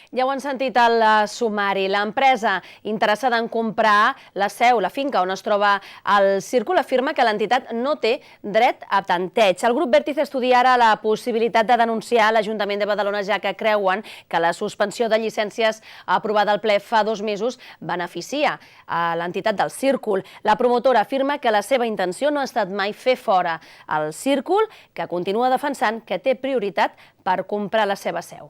Ja ho han sentit al sumari. L'empresa interessada en comprar la seu, la finca on es troba el Círcul, afirma que l'entitat no té dret a tanteig. El grup Vèrtice estudia ara la possibilitat de denunciar l'Ajuntament de Badalona, ja que creuen que la suspensió de llicències aprovada al ple fa 2 mesos beneficia a l'entitat del Círcul. La promotora afirma que la seva intenció no ha estat mai fer fora el Círcul, que continua defensant que té prioritat per comprar la seva seu.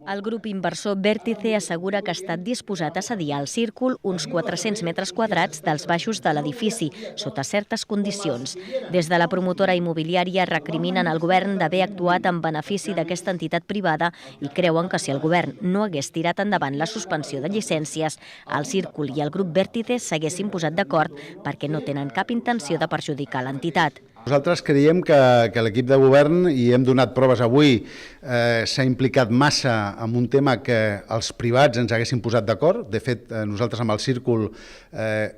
El grup inversor Vèrtice assegura que ha estat disposat a cedir al Círcul uns 400 metres quadrats dels baixos de l'edifici, sota certes condicions. Des de la promotora immobiliària recriminen al govern d'haver actuat en benefici d'aquesta entitat privada i creuen que si el govern no hagués tirat endavant la suspensió de llicències, el Círcul i el grup Vèrtice s'haguessin posat d'acord perquè no tenen cap intenció de perjudicar l'entitat. Nosaltres creiem que l'equip de govern, i hem donat proves avui, s'ha implicat massa en un tema que els privats ens haguessin posat d'acord. De fet, nosaltres amb el Círcul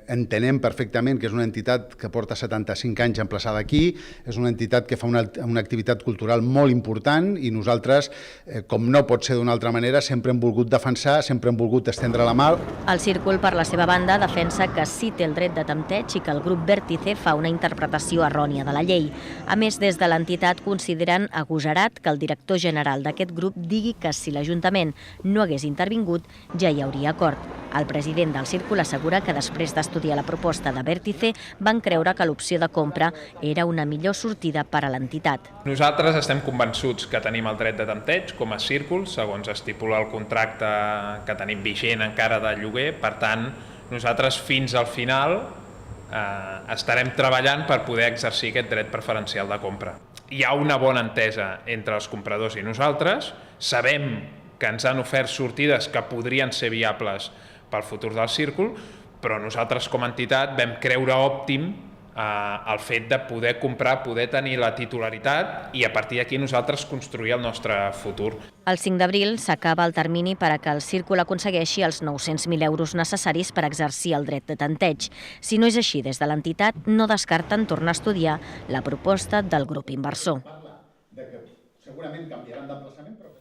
entenem perfectament que és una entitat que porta 75 anys emplaçada aquí, és una entitat que fa una activitat cultural molt important i nosaltres, com no pot ser d'una altra manera, sempre hem volgut defensar, sempre hem volgut estendre la mà. El Círcul, per la seva banda, defensa que sí té el dret de tempteig i que el grup Vèrtice fa una interpretació errònia de la llei. A més, des de l'entitat consideren agosarat que el director general d'aquest grup digui que si l'Ajuntament no hagués intervingut ja hi hauria acord. El president del Círcul assegura que després d'estudiar la proposta de Vèrtice van creure que l'opció de compra era una millor sortida per a l'entitat. Nosaltres estem convençuts que tenim el dret de tempteig com a Círcul, segons estipula el contracte que tenim vigent encara de lloguer. Per tant, nosaltres fins al final estarem treballant per poder exercir aquest dret preferencial de compra. Hi ha una bona entesa entre els compradors i nosaltres, sabem que ens han ofert sortides que podrien ser viables pel futur del Círcul, però nosaltres com a entitat vam creure òptim el fet de poder comprar, poder tenir la titularitat i a partir d'aquí nosaltres construir el nostre futur. El 5 d'abril s'acaba el termini per a que el Círcul aconsegueixi els 900.000 euros necessaris per exercir el dret de tanteig. Si no és així, des de l'entitat no descarten tornar a estudiar la proposta del grup inversor. Segurament canviaran d'emplaçament, però...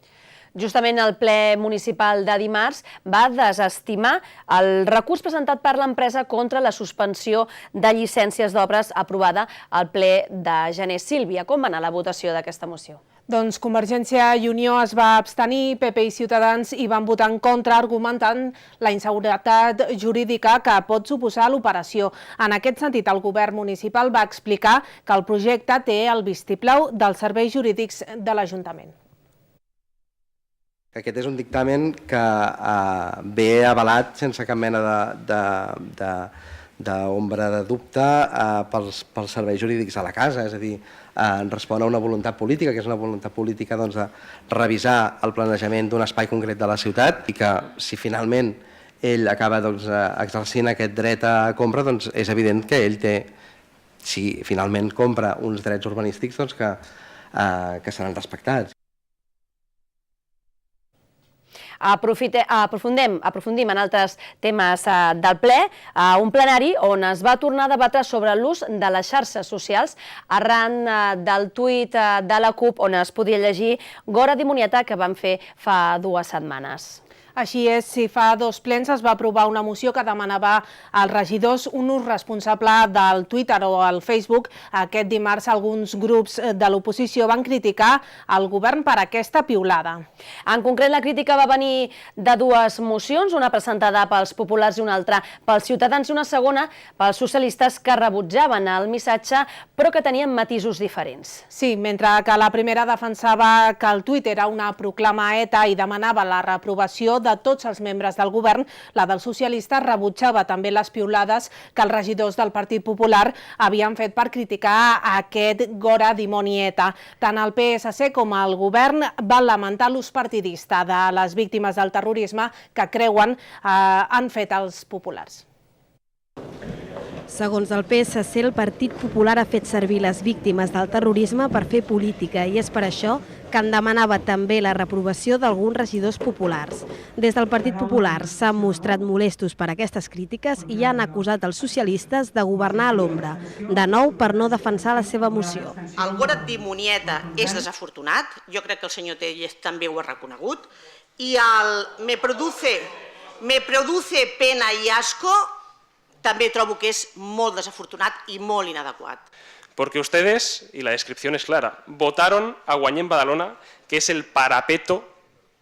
Justament el ple municipal de dimarts va desestimar el recurs presentat per l'empresa contra la suspensió de llicències d'obres aprovada al ple de gener. Sílvia, com va anar la votació d'aquesta moció? Doncs Convergència i Unió es va abstenir, PP i Ciutadans hi van votar en contra, argumentant la inseguretat jurídica que pot suposar l'operació. En aquest sentit, el govern municipal va explicar que el projecte té el vistiplau dels serveis jurídics de l'Ajuntament. Aquest és un dictamen que ve avalat sense cap mena d'ombra de dubte pels serveis jurídics a la casa, és a dir, respon a una voluntat política, que és una voluntat política de revisar el planejament d'un espai concret de la ciutat i que si finalment ell acaba exercint aquest dret a compra, doncs és evident que ell té, si finalment compra uns drets urbanístics, que seran respectats. Aprofundim en altres temes del ple, un plenari on es va tornar a debatre sobre l'ús de les xarxes socials arran del tuit de la CUP on es podia llegir Gora dimonieta que van fer fa 2 setmanes. Així és, si fa 2 plens es va aprovar una moció que demanava als regidors un ús responsable del Twitter o el Facebook. Aquest dimarts alguns grups de l'oposició van criticar el govern per aquesta piulada. En concret, la crítica va venir de 2 mocions, una presentada pels populars i una altra pels ciutadans i una segona pels socialistes que rebutjaven el missatge però que tenien matisos diferents. Sí, mentre que la primera defensava que el tuit era una proclama ETA i demanava la reprovació de tots els membres del govern, la dels socialistes rebutjava també les piulades que els regidors del Partit Popular havien fet per criticar aquest Gora dimonieta. Tant el PSC com el govern van lamentar l'ús partidista de les víctimes del terrorisme que creuen han fet els populars. Segons el PSC, el Partit Popular ha fet servir les víctimes del terrorisme per fer política i és per això que que en demanava també la reprovació d'alguns regidors populars. Des del Partit Popular s'han mostrat molestos per aquestes crítiques i han acusat els socialistes de governar a l'ombra, de nou per no defensar la seva moció. El Góret Dimonieta és desafortunat, jo crec que el senyor Tellez també ho ha reconegut, i el me produce pena y asco també trobo que és molt desafortunat i molt inadequat. Porque ustedes, y la descripción es clara, votaron a Guanyén Badalona, que es el parapeto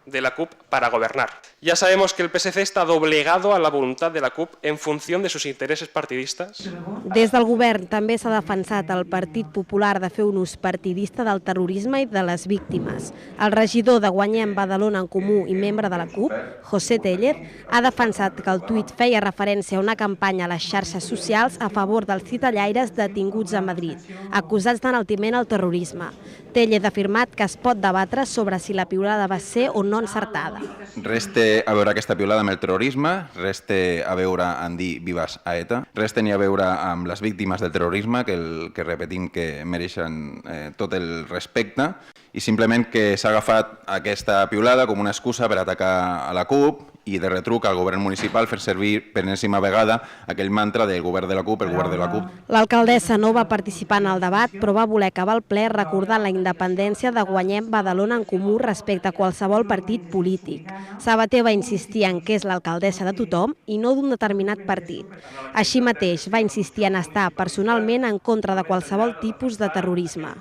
de la CUP para gobernar. Ya sabemos que el PSC está doblegado a la voluntad de la CUP en función de sus intereses partidistas. Des del govern també s'ha defensat el Partit Popular de fer un ús partidista del terrorisme i de les víctimes. El regidor de Guanyén Badalona en Comú i membre de la CUP, José Tellez, ha defensat que el tuit feia referència a una campanya a les xarxes socials a favor dels citallaires detinguts a Madrid, acusats d'enaltiment al terrorisme. Tellez ha afirmat que es pot debatre sobre si la piulada va ser o no encertada. Res té a veure aquesta piulada amb el terrorisme, res té a veure en dir vives a ETA, res té ni a veure amb les víctimes del terrorisme, que repetim que mereixen tot el respecte, i simplement que s'ha agafat aquesta piulada com una excusa per atacar a la CUP i de retruc al govern municipal fer servir per enèsima vegada aquell mantra del govern de la CUP, el govern de la CUP. L'alcaldessa no va participar en el debat, però va voler acabar el ple recordant la independència de Guanyén Badalona en Comú respecte a qualsevol partit polític. Sabater va insistir en que és l'alcaldessa de tothom i no d'un determinat partit. Així mateix va insistir en estar personalment en contra de qualsevol tipus de terrorisme.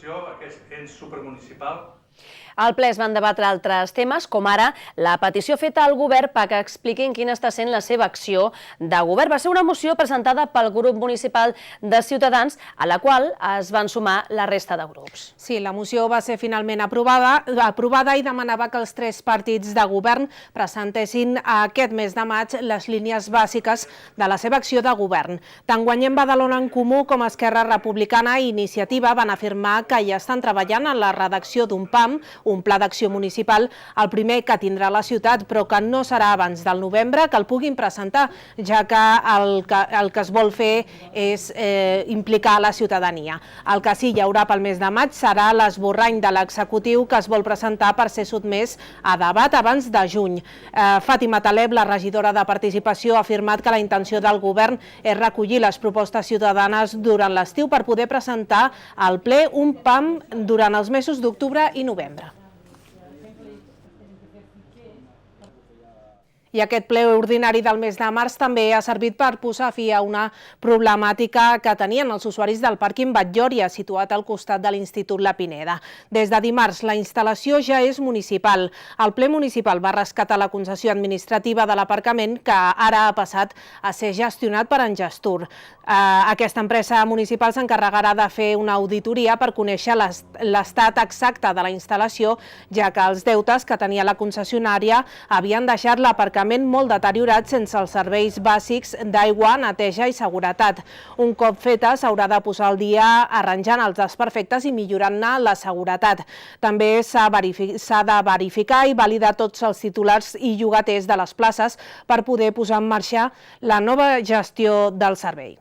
Aquest ens supermunicipal. Al ple es van debatre altres temes, com ara la petició feta al govern perquè expliquin quina està sent la seva acció de govern. Va ser una moció presentada pel grup municipal de Ciutadans, a la qual es van sumar la resta de grups. Sí, la moció va ser finalment aprovada i demanava que els 3 partits de govern presentessin aquest mes de maig les línies bàsiques de la seva acció de govern. Tant Guanyén Badalona en Comú com Esquerra Republicana i Iniciativa van afirmar que ja estan treballant en la redacció d'un PAM, un pla d'acció municipal, el primer que tindrà la ciutat, però que no serà abans del novembre que el puguin presentar, ja que el que es vol fer és implicar la ciutadania. El que sí hi haurà pel mes de maig serà l'esborrany de l'executiu que es vol presentar per ser sotmès a debat abans de juny. Fàtima Taleb, la regidora de Participació, ha afirmat que la intenció del govern és recollir les propostes ciutadanes durant l'estiu per poder presentar al ple un PAM durant els mesos d'octubre i novembre. I aquest ple ordinari del mes de març també ha servit per posar fi a una problemàtica que tenien els usuaris del pàrquing Batllòria, situat al costat de l'Institut La Pineda. Des de dimarts, la instal·lació ja és municipal. El ple municipal va rescatar la concessió administrativa de l'aparcament, que ara ha passat a ser gestionat per Engestur. Aquesta empresa municipal s'encarregarà de fer una auditoria per conèixer l'estat exacte de la instal·lació, ja que els deutes que tenia la concessionària havien deixat l'aparcament molt deteriorat sense els serveis bàsics d'aigua, neteja i seguretat. Un cop feta, s'haurà de posar al dia arranjant els desperfectes i millorant-ne la seguretat. També s'ha de verificar i validar tots els titulars i llogaters de les places per poder posar en marxa la nova gestió del servei.